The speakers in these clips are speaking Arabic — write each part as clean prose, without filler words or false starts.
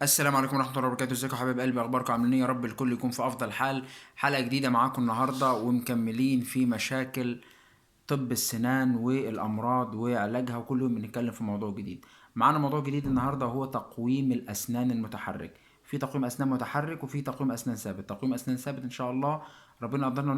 السلام عليكم ورحمة الله وبركاته. ازيكم يا حبايب قلبي؟ اخباركم عاملين ايه؟ يا رب الكل يكون في افضل حال. حلقة جديدة معاكم النهاردة ومكملين في مشاكل طب السنان والامراض وعلاجها، وكل يوم بنتكلم في موضوع جديد. معانا موضوع جديد النهاردة هو تقويم الاسنان المتحرك. في تقويم اسنان متحرك وفي تقويم اسنان ثابت. تقويم اسنان ثابت ان شاء الله ربنا يقدرنا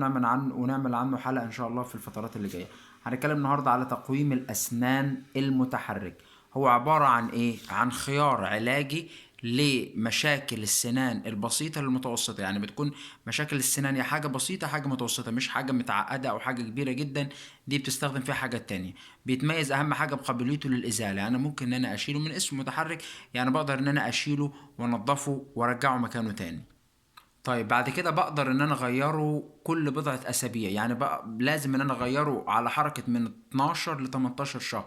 ونعمل عنه حلقة ان شاء الله في الفترات اللي جاية. هنتكلم النهاردة على تقويم الاسنان المتحرك. هو عبارة عن ايه؟ عن خيار علاجي لمشاكل السنان البسيطة للمتوسطة. يعني بتكون مشاكل السنان يا حاجة بسيطة حاجة متوسطة، مش حاجة متعقدة أو حاجة كبيرة جدا. دي بتستخدم فيها حاجات تانية. بيتميز أهم حاجة بقابليته للإزالة. يعني ممكن إن أنا أشيله من اسمه متحرك، يعني بقدر إن أنا أشيله وأنضفه وأرجعه مكانه تاني. طيب بعد كده بقدر ان انا اغيره كل بضعة اسابيع. يعني بقى لازم ان انا اغيره على حركة من 12 ل 18 شهر.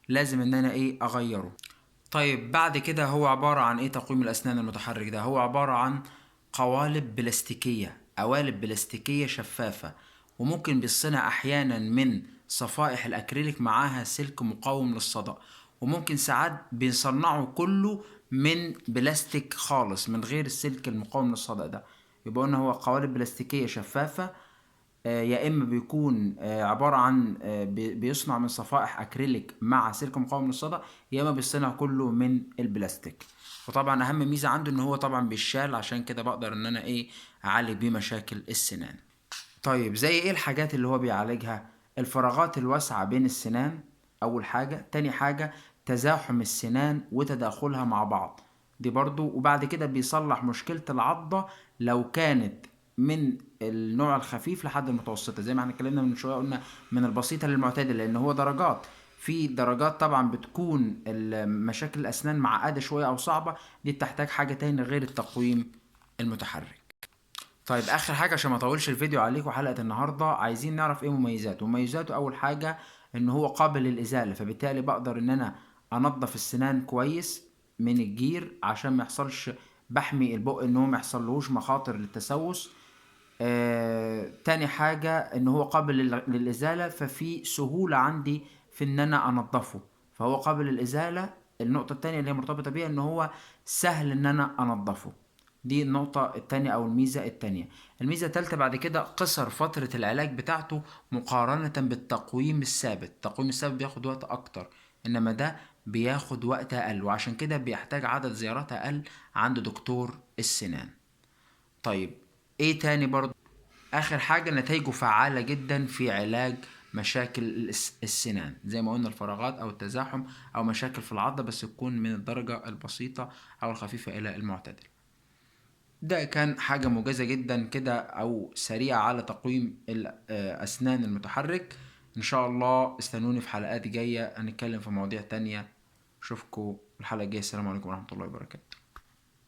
لازم ان انا اغيره. طيب بعد كده هو عبارة عن ايه؟ تقويم الاسنان المتحرك ده هو عبارة عن قوالب بلاستيكية شفافة، وممكن بيصنع احيانا من صفائح الاكريليك معاها سلك مقاوم للصدأ، وممكن ساعات بيصنعوا كله من بلاستيك خالص من غير السلك المقاوم للصدأ ده. يبقى قلنا هو قوالب بلاستيكية شفافة. يا اما بيكون عباره عن بيصنع من صفائح اكريليك مع سلك مقاوم للصدى، يا اما بيصنع كله من البلاستيك. وطبعا اهم ميزه عنده ان هو طبعا بيشال، عشان كده بقدر ان انا اعالج بيه مشاكل السنان. طيب زي ايه الحاجات اللي هو بيعالجها؟ الفراغات الواسعه بين السنان اول حاجه. تاني حاجه تزاحم السنان وتداخلها مع بعض، دي برضو. وبعد كده بيصلح مشكلة العضة لو كانت من النوع الخفيف لحد المتوسطة. زي ما احنا اتكلمنا من شوية، قلنا من البسيطة للمعتدل، لأن هو درجات. في درجات طبعا بتكون مشاكل الأسنان معقدة شوية أو صعبة، دي بتحتاج حاجة تاني غير التقويم المتحرك. طيب آخر حاجة عشان ما أطولش الفيديو عليكم، حلقة النهاردة عايزين نعرف إيه مميزاته. مميزاته أول حاجة إن هو قابل للإزالة، فبالتالي بقدر إن أنا أنظف السنان كويس من الجير عشان ما يحصلش، بحمي البق إن هو ما يحصلهوش مخاطر للتسوس. تاني حاجة إن هو قابل للإزالة، ففي سهولة عندي في إن أنا أنظفه، فهو قابل للإزالة. النقطة التانية اللي هي مرتبطة بيها إن هو سهل إن أنا أنظفه. دي النقطة التانية أو الميزة التانية. الميزة التالتة بعد كده قصر فترة العلاج بتاعته مقارنة بالتقويم الثابت. التقويم الثابت بياخد وقت أكتر، إنما ده بياخد وقت أقل، وعشان كده بيحتاج عدد زيارات أقل عند دكتور السنان. طيب إيه تاني برضه؟ آخر حاجة نتائجه فعالة جدا في علاج مشاكل السنان، زي ما قلنا الفراغات أو التزاحم أو مشاكل في العضة، بس تكون من الدرجة البسيطة أو الخفيفة إلى المعتدل. ده كان حاجة موجزة جدا كده أو سريعة على تقويم الأسنان المتحرك. إن شاء الله استنوني في حلقات جاية هنتكلم في مواضيع تانية. أشوفكم الحلقة الجاية. السلام عليكم ورحمة الله وبركاته.